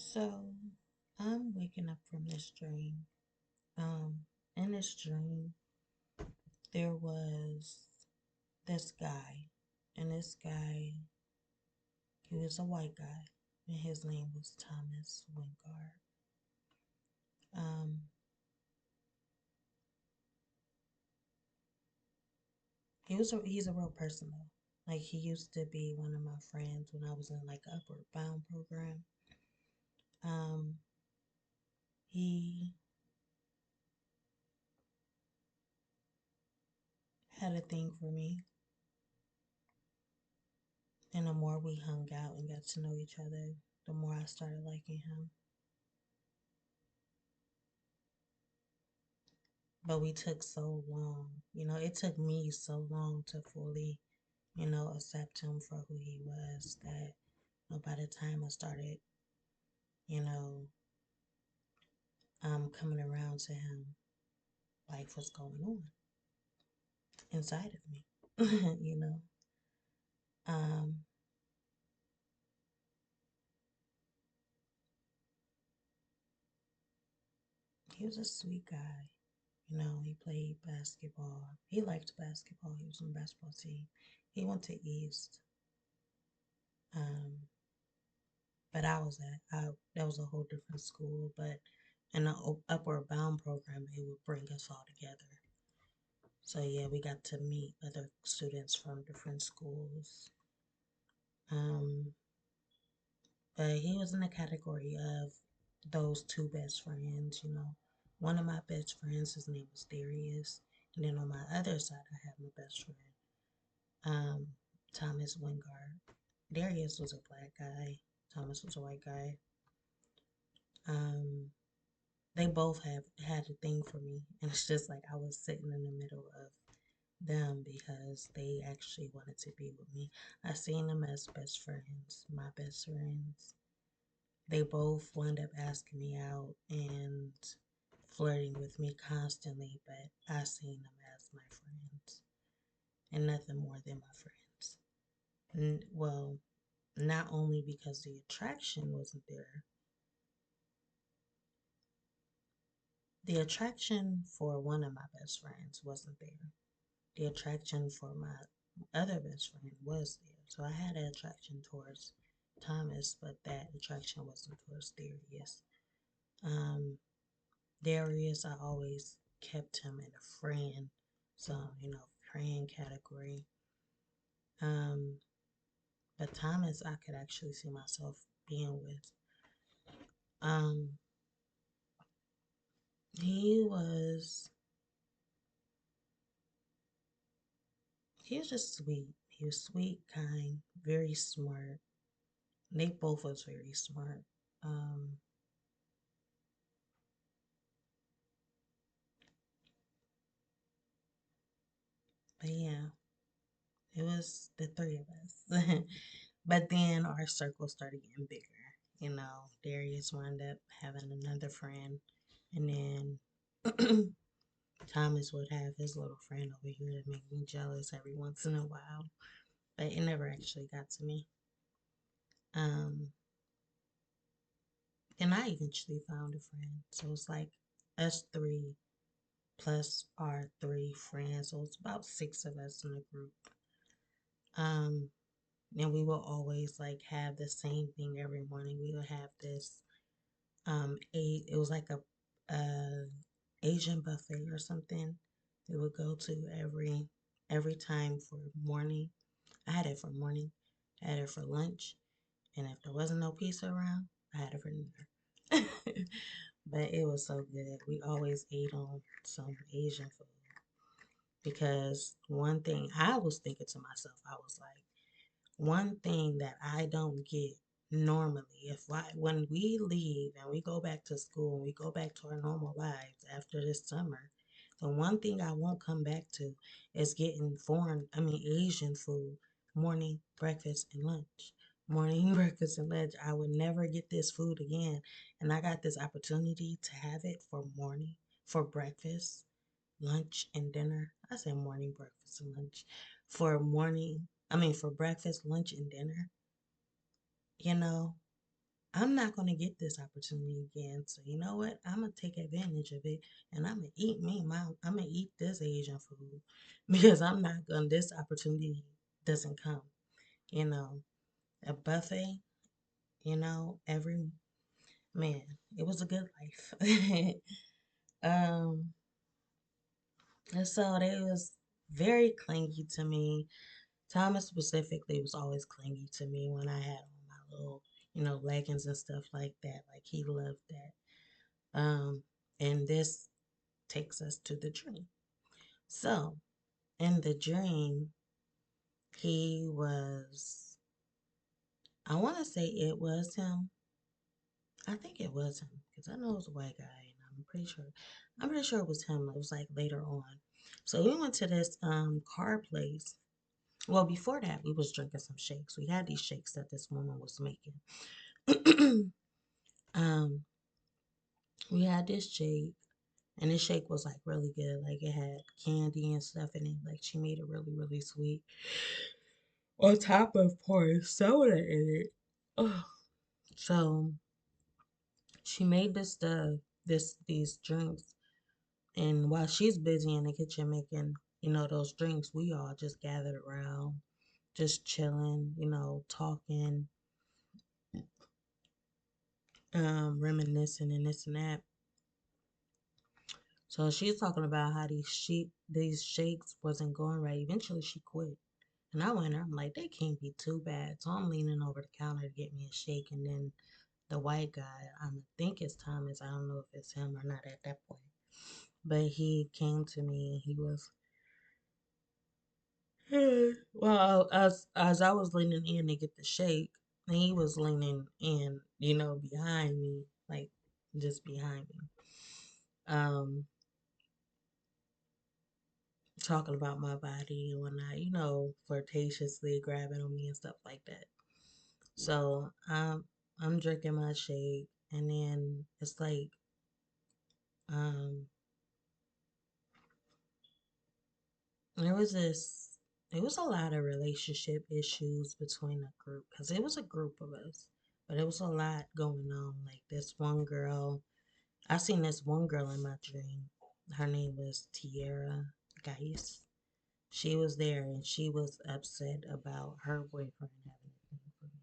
So I'm waking up from this dream. Um, in this dream, there was this guy, and this guy, he was a white guy, and his name was Thomas Wingard. Um, he's a real person though. Like he used to be one of my friends when I was in like Upward Bound program. Um, he had a thing for me, and the more we hung out and got to know each other, the more I started liking him. But we took so long. It took me so long to fully, accept him for who he was that by the time I started, you know, coming around to him, life was going on inside of me, you know. Um, he was a sweet guy. He played basketball. He liked basketball. He was on the basketball team. He went to East. Um, but that was a whole different school. But in the Upward Bound program, it would bring us all together. So yeah, we got to meet other students from different schools. Um, but he was in the category of those two best friends. One of my best friends, his name was Darius, and then on my other side, I have my best friend, um, Thomas Wingard. Darius was a black guy. Thomas was a white guy. Um, they both have had a thing for me, and it's just like I was sitting in the middle of them because they actually wanted to be with me. I seen them as best friends, my best friends. They both wound up asking me out and flirting with me constantly, but I seen them as my friends and nothing more than my friends. Well, not only because the attraction wasn't there, the attraction for one of my best friends wasn't there. The attraction for my other best friend was there. So I had an attraction towards Thomas, but that attraction wasn't towards Darius. Um, Darius, I always kept him in a friend, so friend category. Um, but Thomas, I could actually see myself being with. Um, he was he was just sweet. He was sweet, kind, very smart. They both was very smart. Um, but yeah, it was the three of us. But then our circle started getting bigger. Darius wound up having another friend, and then Thomas would have his little friend over here to make me jealous every once in a while. But it never actually got to me. Um, and I eventually found a friend. So it's like us three plus our three friends. So it's about six of us in the group. Um, and we will always like have the same thing every morning. We will have this it was like a Asian buffet or something. We would go to every time for morning. I had it for morning, I had it for lunch, and if there wasn't no pizza around, I had it for dinner. But it was so good. We always ate on some Asian food because one thing I was thinking to myself, I was like, one thing that I don't get normally, when we leave and we go back to school and we go back to our normal lives after this summer, the one thing I won't come back to is getting Asian food, morning, breakfast, and lunch. Morning, breakfast, and lunch. I would never get this food again. And I got this opportunity to have it for morning, for breakfast, lunch, and dinner. I said morning, breakfast, and lunch. For morning, for breakfast, lunch, and dinner. You know, I'm not going to get this opportunity again. So you know what? I'm going to take advantage of it, and I'm going to eat I'm going to eat this Asian food because I'm not going to, this opportunity doesn't come, you know, a buffet, every man, it was a good life. um, and so they was very clingy to me. Thomas specifically was always clingy to me when I had on my little, leggings and stuff like that. Like he loved that. And this takes us to the dream. So in the dream, he was, I want to say it was him. I think it was him because I know it was a white guy, and I'm pretty sure it was him. It was like later on. So we went to this car place. Well, before that, we was drinking some shakes. We had these shakes that this woman was making. um, we had this shake, and this shake was like really good. Like it had candy and stuff in it. Like she made it really, really sweet. On top of pouring soda in it. Ugh. So she made this stuff, these drinks, and while she's busy in the kitchen making, those drinks, we all just gathered around, just chilling, talking, reminiscing and this and that. So she's talking about how these shakes wasn't going right. Eventually she quit. And I went there, I'm like, they can't be too bad. So I'm leaning over the counter to get me a shake, and then the white guy, I think it's Thomas, I don't know if it's him or not at that point. But he came to me and he was well, as I was leaning in to get the shake, and he was leaning in, behind me, like just behind me. Um, Talking about my body and whatnot, flirtatiously grabbing on me and stuff like that. So I'm drinking my shake, and then it's like um there was this there was a lot of relationship issues between the group because it was a group of us, but it was a lot going on. Like this one girl, I seen this one girl in my dream. Her name was Tierra Geis. She was there and she was upset about her boyfriend having a thing for me.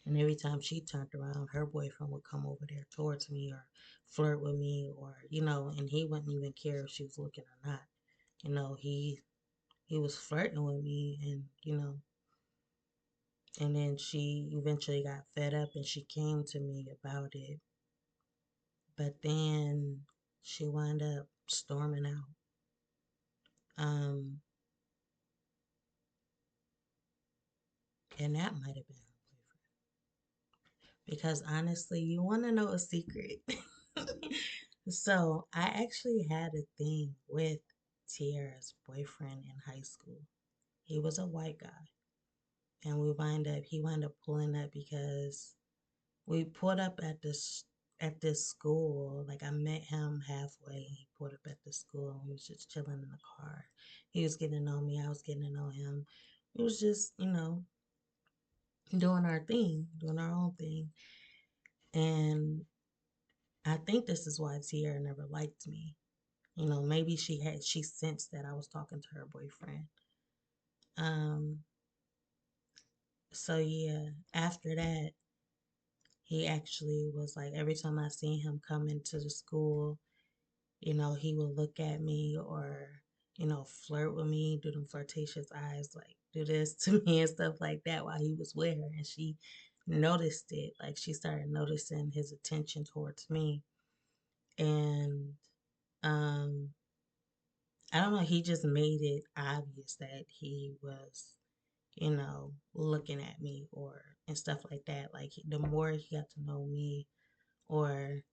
And every time she turned around, her boyfriend would come over there towards me or flirt with me, or, and he wouldn't even care if she was looking or not. He was flirting with me, and, and then she eventually got fed up and she came to me about it. But then she wound up storming out. Um, and that might have been her boyfriend. Because honestly, you want to know a secret? So I actually had a thing with Tiara's boyfriend in high school. He was a white guy, and he wound up pulling up because we pulled up at this school. Like I met him halfway, and he pulled up at the school, and we was just chilling in the car. He was getting to know me, I was getting to know him. It was just, doing our thing, doing our own thing. And I think this is why Tiara never liked me. Maybe she sensed that I was talking to her boyfriend. Um, so yeah, after that, he actually was like every time I seen him come into the school, he would look at me or, flirt with me, do them flirtatious eyes, like do this to me and stuff like that while he was with her. And she noticed it. Like she started noticing his attention towards me. And um I don't know, he just made it obvious that he was, looking at me or and stuff like that. Like the more he got to know me, or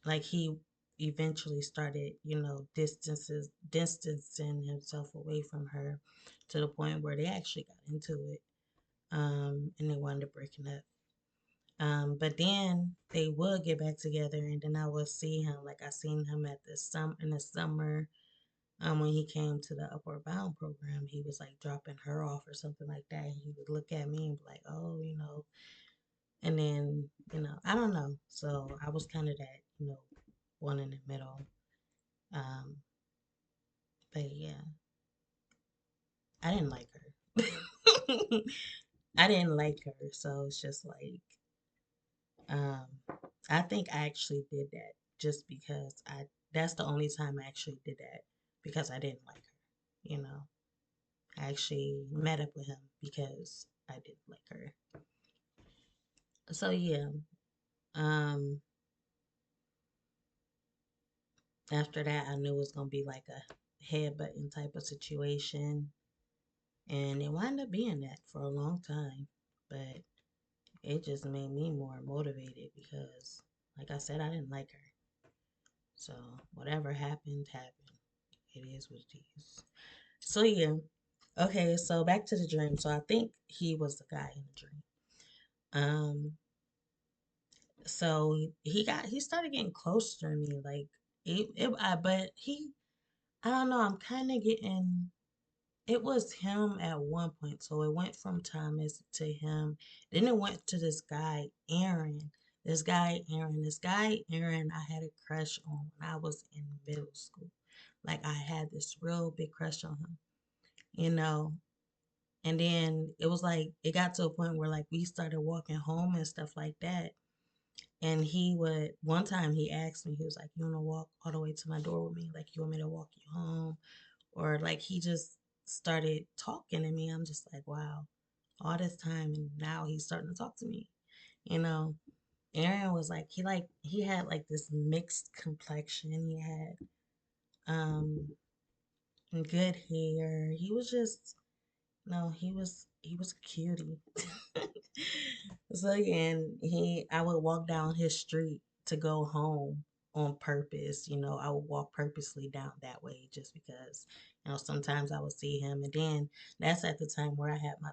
like he eventually started, distancing himself away from her to the point where they actually got into it. And they wound up breaking up. But then they would get back together, and then I would see him. Like I seen him at in the summer. When he came to the Upward Bound program, he was like dropping her off or something like that. And he would look at me and be like, "Oh," and then So I was kind of that, one in the middle. Um, but yeah, I didn't like her. I didn't like her, so it's just like, um, I think I actually did that just because that's the only time I actually did that because I didn't like her, you know. I actually met up with him because I didn't like her. So yeah, um, after that, I knew it was gonna be like a headbutting type of situation, and it wound up being that for a long time. But it just made me more motivated because, like I said, I didn't like her. So whatever happened, happened. It is what it is. So yeah. Okay, so back to the dream. So I think he was the guy in the dream. Um, so he started getting closer to me, like but I don't know. I'm kind of getting. It was him at one point, so it went from Thomas to him. Then it went to this guy Aaron. This guy Aaron. I had a crush on when I was in middle school. Like I had this real big crush on him, you know. And then it was like it got to a point where like we started walking home and stuff like that. And he would one time he asked me, he was like, "You wanna walk all the way to my door with me? Like you want me to walk you home?" Or like he just started talking to me. I'm just like, wow, all this time and now he's starting to talk to me. You know, Aaron was like he had like this mixed complexion. He had um good hair. He was just no, he was a cutie. So and I would walk down his street to go home on purpose. I would walk purposely down that way just because, sometimes I would see him. And then that's at the time where I had my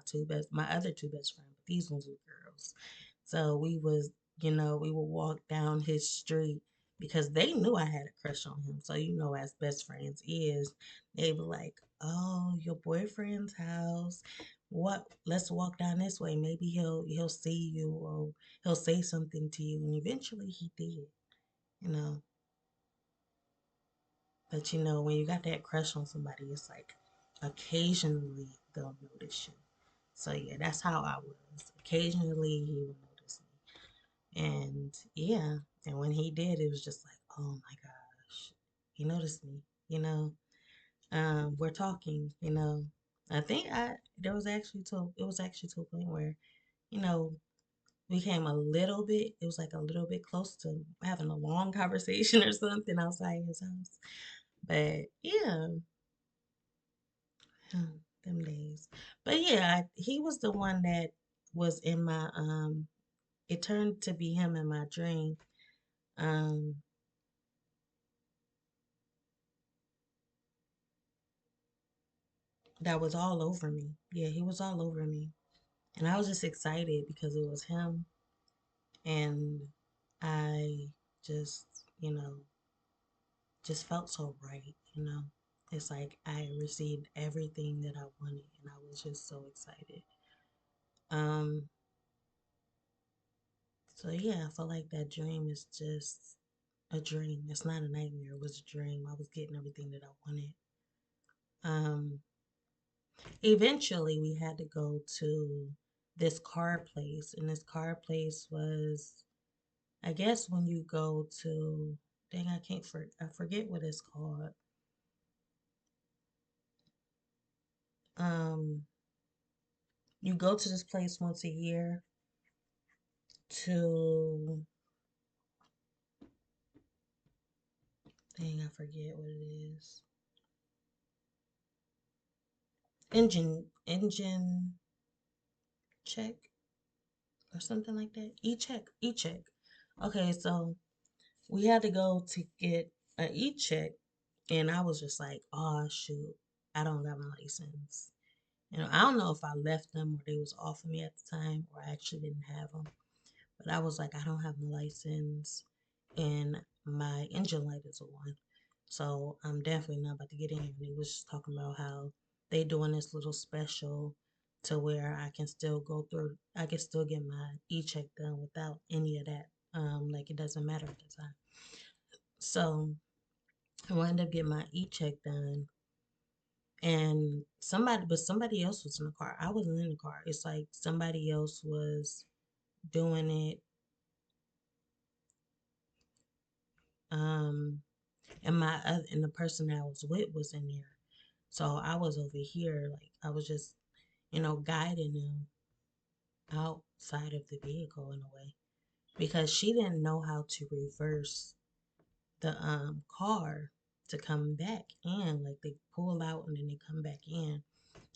other two best friends, but these ones were girls. So we would walk down his street because they knew I had a crush on him. So, as best friends is, they were like, "Oh, your boyfriend's house. What? Let's walk down this way. Maybe he'll see you or he'll say something to you." And eventually he did, you know. But when you got that crush on somebody, it's like occasionally they'll notice you. So yeah, that's how I was. Occasionally he would notice me. And yeah, and when he did, it was just like, oh my gosh, he noticed me, you know. We're talking, you know. I think I there was actually to it was actually to a point where, you know, we came a little bit, it was like a little bit close to having a long conversation or something outside his house. But yeah, them days. But yeah, he was the one that was in my it turned to be him in my dream. Um that was all over me. Yeah, he was all over me. And I was just excited because it was him and I just, just felt so right. It's like I received everything that I wanted and I was just so excited. Um, so yeah, I feel like that dream is just a dream. It's not a nightmare, it was a dream. I was getting everything that I wanted. Um, Eventually we had to go to this car place and this car place was I guess when you go to dang I forget what it's called. Um you go to this place once a year to dang I forget what it is. Engine check or something like that. E-check. Okay, so we had to go to get an e-check and I was just like, oh shoot, I don't got my license. I don't know if I left them or they was off of me at the time or I actually didn't have them. But I was like, I don't have my license and my engine light is on. So I'm definitely not about to get in here. And he was just talking about how they doing this little special to where I can still get my e-check done without any of that, Like it doesn't matter at the time. So I wound up getting my e-check done, and somebody else was in the car. I wasn't in the car. It's like somebody else was doing it. Um, and the person that I was with was in there. So I was over here, like I was just, guiding them outside of the vehicle in a way because she didn't know how to reverse the car to come back in. Like they pull out and then they come back in.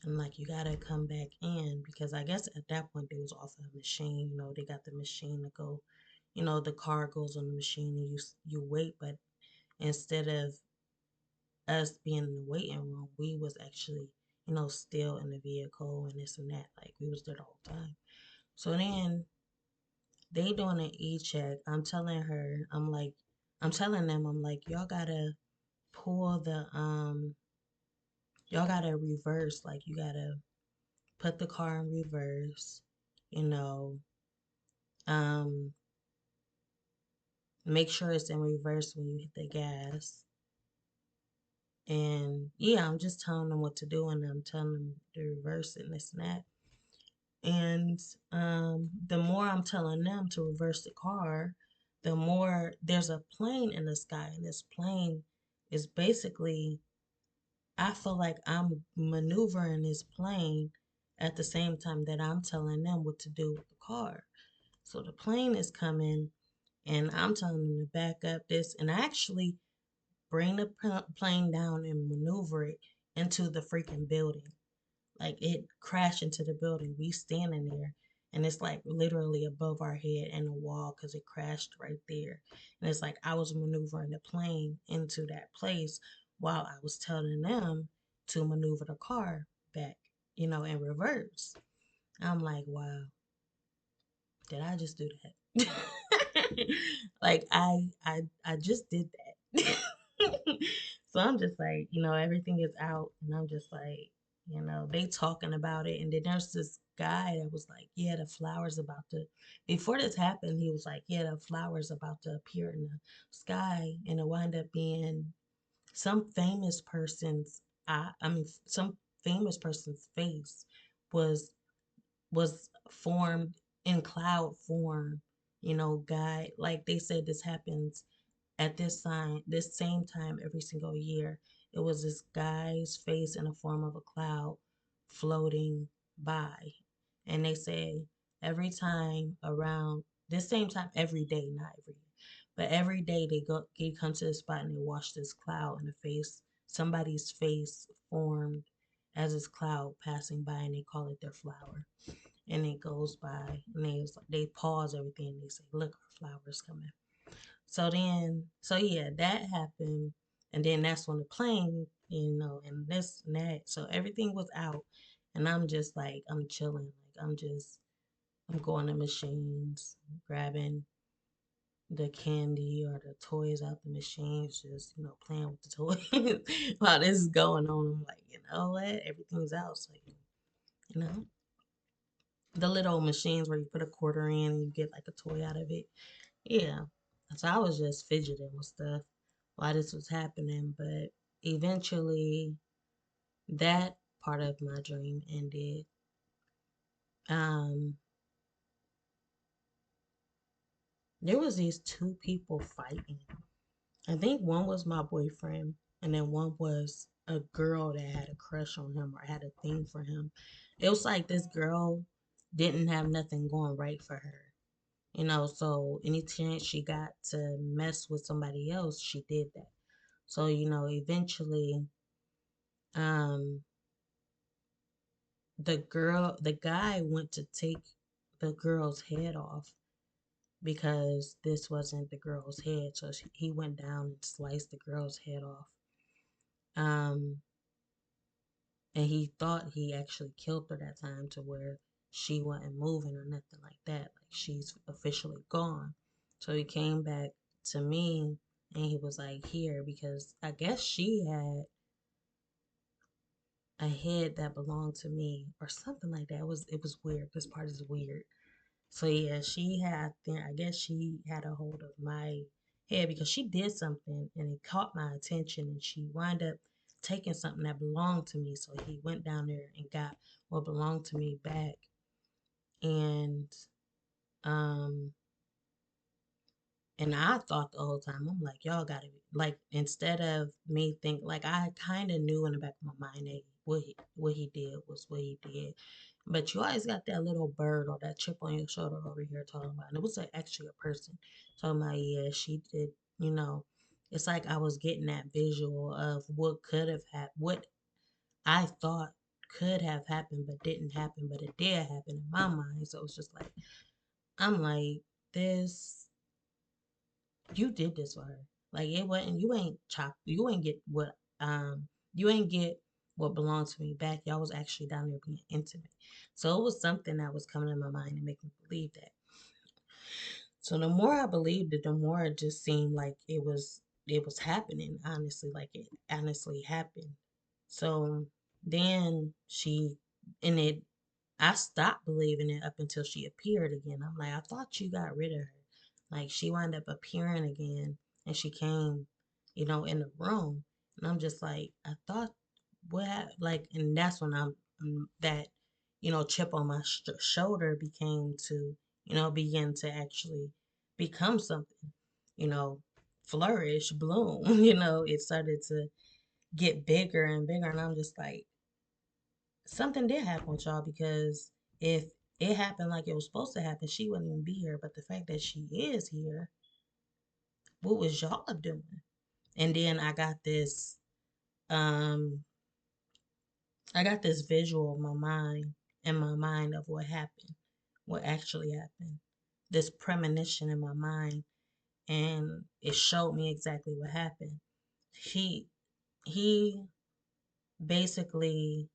And like you gotta come back in because I guess at that point they was off of a machine. They got the machine to go. The car goes on the machine and you wait. But instead of us being in the waiting room, we was actually still in the vehicle and this and that. Like we was there the whole time. So then they doing an e-check. I'm telling them, I'm like, pull the y'all gotta reverse. Like you gotta put the car in reverse, you know, um, make sure it's in reverse when you hit the gas. And yeah, I'm just telling them what to do and I'm telling them to reverse it and this and that. And the more I'm telling them to reverse the car, the more there's a plane in the sky. And this plane is basically, I feel like I'm maneuvering this plane at the same time that I'm telling them what to do with the car. So the plane is coming and I'm telling them to back up this and actually bring the plane down and maneuver it into the freaking building. Like it crashed into the building. We standing there and it's like literally above our head and the wall because it crashed right there. And it's like I was maneuvering the plane into that place while I was telling them to maneuver the car back, in reverse. I'm like, wow, did I just do that? Like I just did that. So I'm just like, everything is out and I'm just like, they talking about it and then there's this guy that was like, yeah, the flowers about to before this happened, he was like, yeah, the flowers about to appear in the sky and it wound up being some famous person's some famous person's face was formed in cloud form, guy. Like they said, this happens at this same time every single year. It was this guy's face in the form of a cloud floating by. And they say every time around this same time, every day, not every year, but every day they come to the spot and they watch this cloud and the face, somebody's face formed as this cloud passing by and they call it their flower and it goes by and they pause everything and they say, look, our flowers coming. So yeah, that happened. And then that's when the plane, and this and that. So everything was out. And I'm just like, I'm chilling. Like I'm going to machines, grabbing the candy or the toys out the machines, just, playing with the toys while this is going on. I'm like, you know what? Everything's out. So, you know, the little machines where you put a quarter in and you get like a toy out of it. Yeah. So I was just fidgeting with stuff while this was happening, but eventually that part of my dream ended. Um, there was these two people fighting. I think one was my boyfriend, and then one was a girl that had a crush on him or had a thing for him. It was like this girl didn't have nothing going right for her. So any chance she got to mess with somebody else, she did that. So, eventually, um, the guy went to take the girl's head off because this wasn't the girl's head. So he went down and sliced the girl's head off. Um, and he thought he actually killed her that time to where she wasn't moving or nothing like that. Like she's officially gone. So he came back to me and he was like, here, because I guess she had a head that belonged to me or something like that. It was weird. This part is weird. So yeah, she had, I guess she had a hold of my head because she did something and it caught my attention, and she wound up taking something that belonged to me. So he went down there and got what belonged to me back. And um and I thought the whole time, I'm like, y'all gotta be like, instead of me think like, I kind of knew in the back of my mind that what he did was what he did. But you always got that little bird or that chip on your shoulder over here talking about. And it was actually a person talking about, yeah, she did, you know. It's like I was getting that visual of what could have happened, what I thought could have happened but didn't happen, but it did happen in my mind. So it's just like, I'm like, this, you did this for her. Like it wasn't, you ain't chopped, you ain't get what belonged to me back. Y'all was actually down there being intimate. So it was something that was coming in my mind and making me believe that. So the more I believed it, the more it just seemed like it was happening, honestly, like it honestly happened. So then and it I stopped believing it up until she appeared again. I'm like, I thought you got rid of her. Like she wound up appearing again, and she came, in the room, and I'm just like, I thought like, and that's when that, chip on my shoulder became to, begin to actually become something, you know, flourish, bloom. It started to get bigger and bigger, and I'm just like, something did happen with y'all, because if it happened like it was supposed to happen, she wouldn't even be here. But the fact that she is here, what was y'all doing? And then um I got this visual in my mind of what happened, what actually happened. This premonition in my mind, and it showed me exactly what happened. He he basically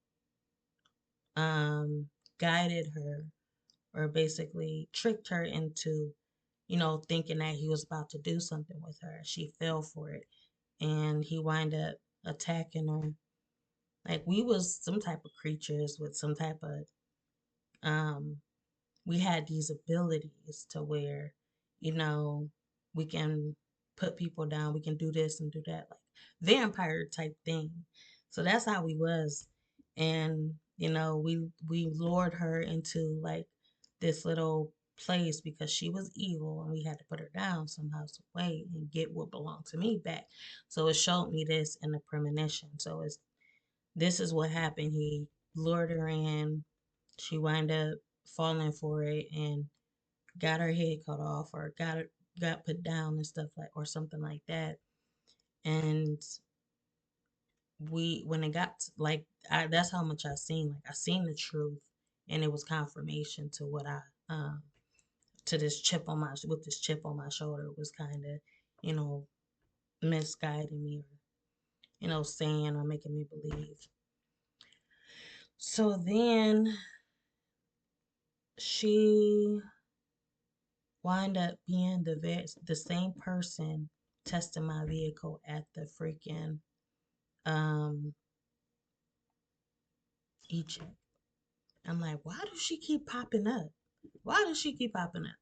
um guided her, or basically tricked her into, thinking that he was about to do something with her. She fell for it, and he wind up attacking her. Like we was some type of creatures with some type of um we had these abilities to where, you know, we can put people down, we can do this and do that, like vampire type thing. So that's how we was. And, we lured her into like this little place because she was evil, and we had to put her down somehow, some way, and get what belonged to me back. So it showed me this in the premonition. So this is what happened. He lured her in. She wound up falling for it and got her head cut off, or got put down and stuff, like, or something like that. And when it got like, that's how much I seen. Like I seen the truth, and it was confirmation to what I to this chip on my with this chip on my shoulder was kind of, you know, misguiding me, or saying or making me believe. So then she wind up being the same person testing my vehicle at the freaking um e-check. I'm like, why does she keep popping up? Why does she keep popping up?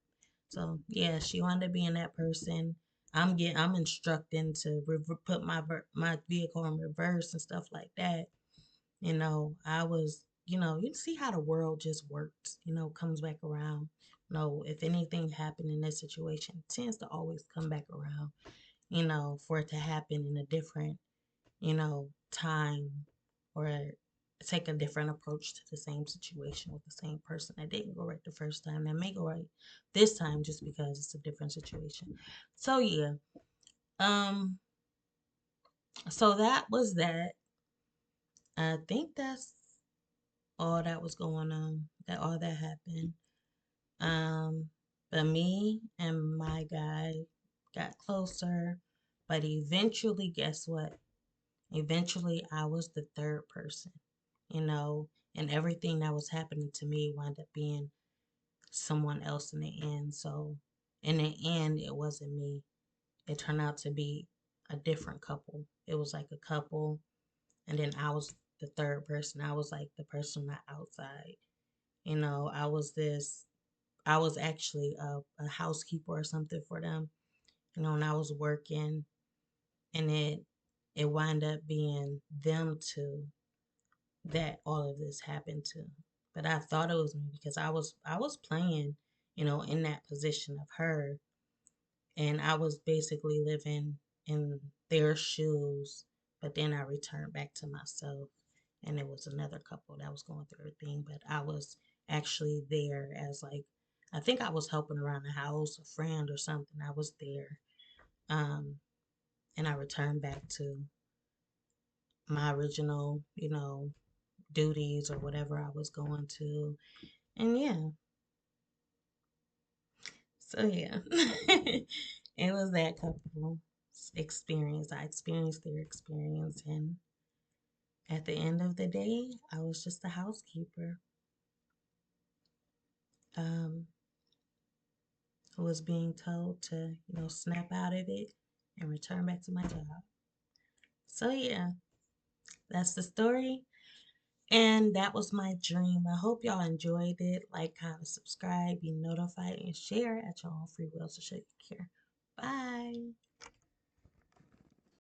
So yeah, she wound up being that person. I'm instructing to put my vehicle in reverse and stuff like that. I was, you see how the world just works, comes back around. If anything happened in this situation, it tends to always come back around, for it to happen in a different, time, or take a different approach to the same situation with the same person that didn't go right the first time, that may go right this time, just because it's a different situation. So yeah, um, so that was that. I think that's all that was going on. That all that happened. Um, but me and my guy got closer, but eventually, guess what? Eventually, I was the third person, you know, and everything that was happening to me wound up being someone else in the end. So, in the end, it wasn't me. It turned out to be a different couple. It was like a couple, and then I was the third person. I was like the person on the outside. I was this. I was actually a housekeeper or something for them, and I was working, and it wound up being them two that all of this happened to. But I thought it was me because I was playing, in that position of her, and I was basically living in their shoes. But then I returned back to myself, and it was another couple that was going through a thing. But I was actually there as like, I think I was helping around the house, a friend or something. I was there, um, and I returned back to my original, duties or whatever I was going to. And yeah, so yeah, it was that couple experience. I experienced their experience, and at the end of the day, I was just a housekeeper, um, who was being told to, snap out of it and return back to my job. So yeah, that's the story. And that was my dream. I hope y'all enjoyed it. Like, comment, subscribe, be notified, and share at your own free will. So, share your care. Bye.